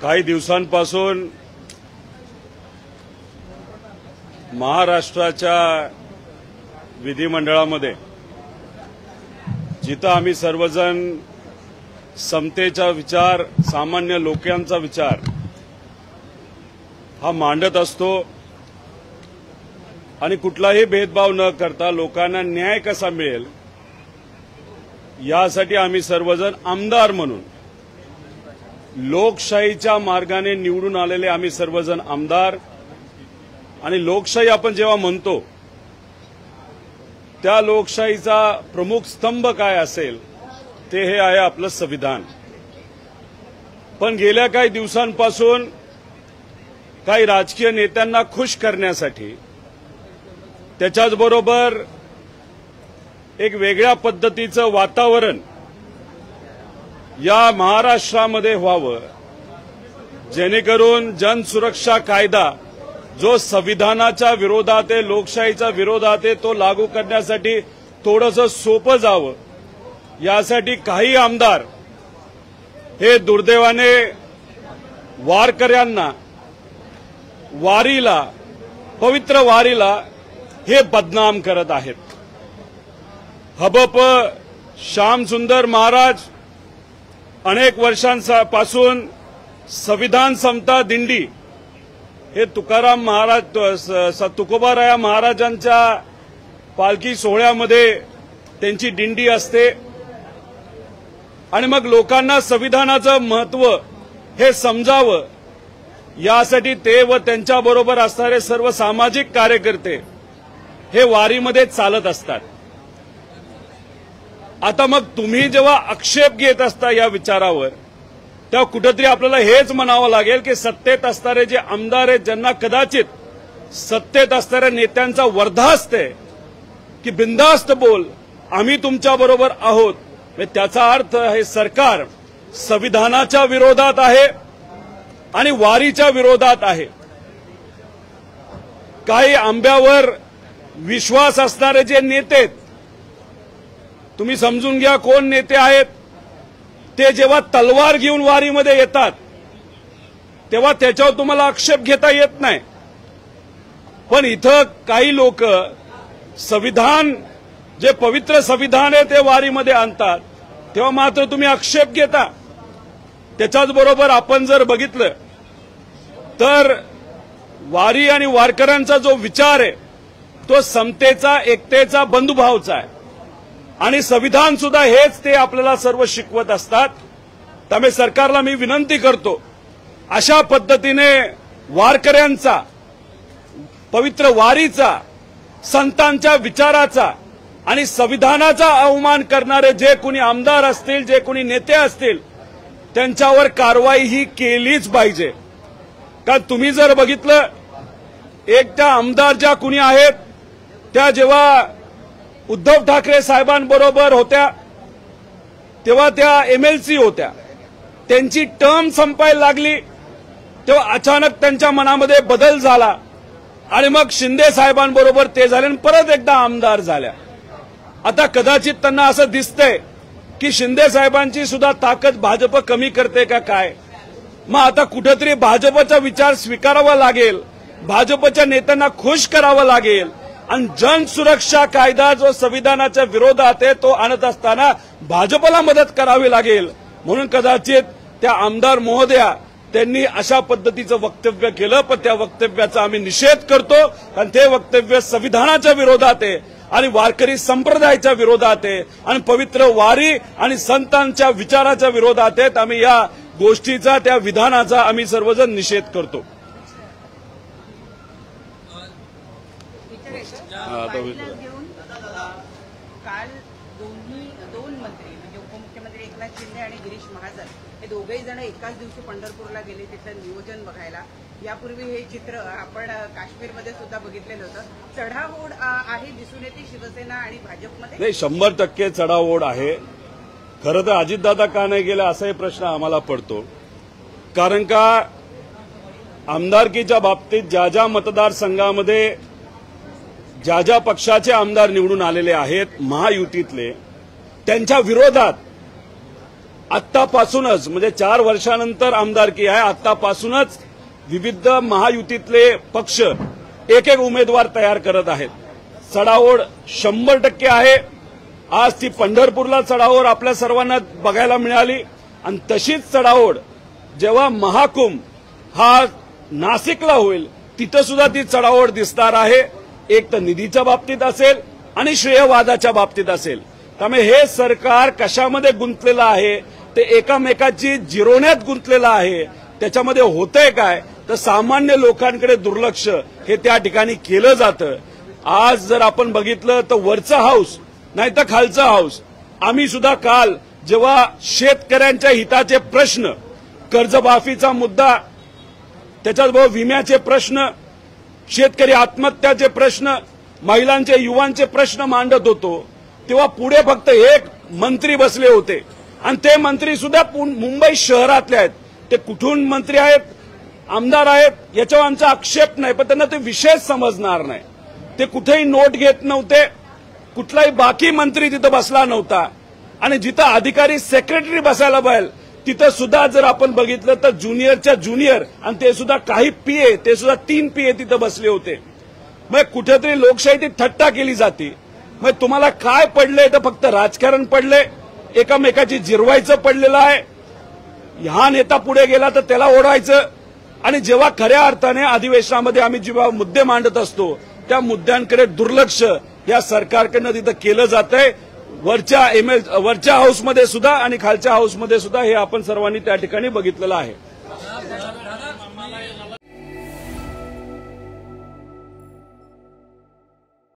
काही दिवसांपासून महाराष्ट्राच्या विधिमंडळामध्ये जिथं आम्ही सर्वजण समतेचा विचार, सामान्य लोकांचा विचार हा मांडत असतो आणि कुठलाही भेदभाव न करता लोकांना न्याय कसा मिळेल यासाठी आम्ही सर्वजण आमदार म्हणून लोकशाहीच्या मार्गाने निवडून आलेले आम्ही सर्वजण आमदार, आणि लोकशाही आपण जेव्हा म्हणतो त्या लोकशाहीचा प्रमुख स्तंभ काय असेल ते हे आहे आपलं संविधान. पण गेल्या काही दिवसांपासून काही राजकीय नेत्यांना खुश करण्यासाठी त्याच्याचबरोबर एक वेगळ्या पद्धतीचं वातावरण या महाराष्ट्रामध्ये व्हावं, जेणेकरून जनसुरक्षा कायदा जो संविधानाच्या विरोधात आहे, लोकशाहीच्या विरोधात आहे, तो लागू करण्यासाठी थोडंसं सोपं जावं यासाठी काही आमदार हे दुर्दैवाने वारकऱ्यांना, वारीला, पवित्र वारीला हे बदनाम करत आहेत. हबप श्यामसुंदर महाराज अनेक वर्षांपासून संविधान समता दिंडी हे तुकाराम महाराज, तुकोबाराया महाराजांच्या पालखी सोहळ्यामध्ये त्यांची दिंडी असते आणि मग लोकांना संविधानाचं महत्त्व हे समजावं यासाठी ते व त्यांच्याबरोबर असणारे सर्व सामाजिक कार्यकर्ते हे वारीमध्ये चालत असतात. आता मग तुम्ही जेव्हा आक्षेप घेत असता या विचारावर, तेव्हा कुठेतरी आपल्याला हेच म्हणावं लागेल की सत्तेत असणारे जे आमदार आहेत, ज्यांना कदाचित सत्तेत असणाऱ्या नेत्यांचा वर्धा असते की बिनधास्त बोल, आम्ही तुमच्याबरोबर आहोत, त्याचा अर्थ हे सरकार संविधानाच्या विरोधात आहे आणि वारीच्या विरोधात आहे. काही आंब्यावर विश्वास असणारे जे नेते, तुम्ही समजून घ्या कोण नेते आहेत, ते जेव्हा तलवार घेऊन वारीमध्ये येतात तेव्हा त्याच्यावर तुम्हाला आक्षेप घेता येत नाही. पण इथं काही लोक संविधान, जे पवित्र संविधान आहे ते वारीमध्ये आणतात, तेव्हा मात्र तुम्ही आक्षेप घेता. त्याच्याचबरोबर आपण जर बघितलं तर वारी आणि वारकऱ्यांचा जो विचार आहे तो समतेचा, एकतेचा, बंधुभावचा आहे आणि संविधान सुद्धा हेच ते आपल्याला सर्व शिकवत असतात. त्यामुळे सरकारला मी विनंती करतो, अशा पद्धतीने वारकऱ्यांचा, पवित्र वारीचा, संतांच्या विचाराचा आणि संविधानाचा अवमान करणारे जे कोणी आमदार असतील, जे कोणी नेते असतील, त्यांच्यावर कारवाई ही केलीच पाहिजे. कारण तुम्ही जर बघितलं, एक त्या आमदार ज्या कुणी आहेत त्या जेव्हा उद्धव ठाकरे साहेबांबरोबर होत्या तेव्हा त्या MLC होत्या, त्यांची टर्म संपायला लागली तेव्हा अचानक त्यांच्या मनामध्ये बदल झाला आणि मग शिंदे साहेबांबरोबर ते झाले आणि परत एकदा आमदार झाल्या. आता कदाचित त्यांना असं दिसतंय की शिंदे साहेबांची सुद्धा ताकद भाजप कमी करते का काय. मग आता कुठेतरी भाजपचा विचार स्वीकारावा लागेल, भाजपच्या नेत्यांना खुश करावं लागेल आणि जनसुरक्षा कायदा जो संविधानाच्या विरोधात आहे तो आणत असताना भाजपला मदत करावी लागेल. म्हणून कदाचित त्या आमदार महोदया त्यांनी अशा पद्धतीचं वक्तव्य केलं, पण त्या वक्तव्याचा आम्ही निषेध करतो. कारण ते वक्तव्य संविधानाच्या विरोधात आहे आणि वारकरी संप्रदायाच्या विरोधात आहे आणि पवित्र वारी आणि संतांच्या विचाराच्या विरोधात आहेत. आम्ही या गोष्टीचा, त्या विधानाचा आम्ही सर्वजण निषेध करतो. काल दोन मंत्री म्हणजे उपमुख्यमंत्री एकनाथ शिंदे आणि गिरीश महाजन हे दोघेही जण एकाच दिवशी पंढरपूरला गेले तिथलं नियोजन बघायला. यापूर्वी हे चित्र आपण काश्मीरमध्ये सुद्धा बघितलेलं होतं. चढाओढ आहे दिसून येते शिवसेना आणि भाजपमध्ये. नाही, 100% चढाओढ आहे. खरं तर अजितदादा का नाही गेला असाही प्रश्न आम्हाला पडतो. कारण का आमदारकीच्या बाबतीत ज्या ज्या मतदारसंघामध्ये ज्या ज्या पक्षाचे आमदार निवडून आलेले आहेत महायुतीतले, त्यांच्या विरोधात आत्तापासूनच म्हणजे 4 वर्षानंतर आमदारकी आहे, आत्तापासूनच विविध महायुतीतले पक्ष एक एक उमेदवार तयार करत आहेत. चढाओढ 100% आहे. आज ती पंढरपूरला चढाओढ आपल्या सर्वांना बघायला मिळाली आणि तशीच चढाओढ जेव्हा महाकुंभ हा नाशिकला होईल तिथं सुद्धा ती चढाओढ दिसणार आहे. एक तर निधीच्या बाबतीत असेल आणि श्रेयवादाच्या बाबतीत असेल. त्यामुळे हे सरकार कशामध्ये गुंतलेलं आहे ते एकामेकाची जिरवण्यात गुंतलेलं आहे. त्याच्यामध्ये होतंय काय तर सामान्य लोकांकडे दुर्लक्ष हे त्या ठिकाणी केलं जातं. आज जर आपण बघितलं तर वरचं हाऊस नाही तर खालचं हाऊस. आम्ही सुद्धा काल जेव्हा शेतकऱ्यांच्या हिताचे प्रश्न, कर्जमाफीचा मुद्दा, त्याच्याबरोबर विम्याचे प्रश्न, शेतकरी आत्महत्याचे प्रश्न, महिलांचे युवांचे प्रश्न मांडत होतो तेव्हा पुढे फक्त एक मंत्री बसले होते आणि ते मंत्री सुद्धा मुंबई शहरातले आहेत. ते कुठून मंत्री आहेत, आमदार आहेत याच्यावर आमचा आक्षेप नाही, पण त्यांना ते विशेष समजणार नाही. ते कुठेही नोट घेत नव्हते, कुठलाही बाकी मंत्री तिथं बसला नव्हता आणि जिथं अधिकारी सेक्रेटरी बसायला पाहिजे तिथं सुद्धा जर आपण बघितलं तर ज्युनियरच्या ज्युनियर आणि ते सुद्धा काही पीए, ते सुद्धा 3 पीए तिथं बसले होते. मग कुठेतरी लोकशाही थट्टा केली जाते. मग तुम्हाला काय पडलंय तर फक्त राजकारण पडलंय, एकामेकाची जिरवायचं पडलेलं आहे. हा नेता पुढे गेला तर त्याला ओढायचं आणि जेव्हा खऱ्या अर्थाने अधिवेशनामध्ये आम्ही जेव्हा मुद्दे मांडत असतो त्या मुद्द्यांकडे दुर्लक्ष या सरकारकडनं तिथं केलं जातंय. वरच्या हाऊसमध्ये सुद्धा आणि खालच्या हाऊसमध्ये सुद्धा हे आपण सर्वांनी त्या ठिकाणी बघितलेलं आहे.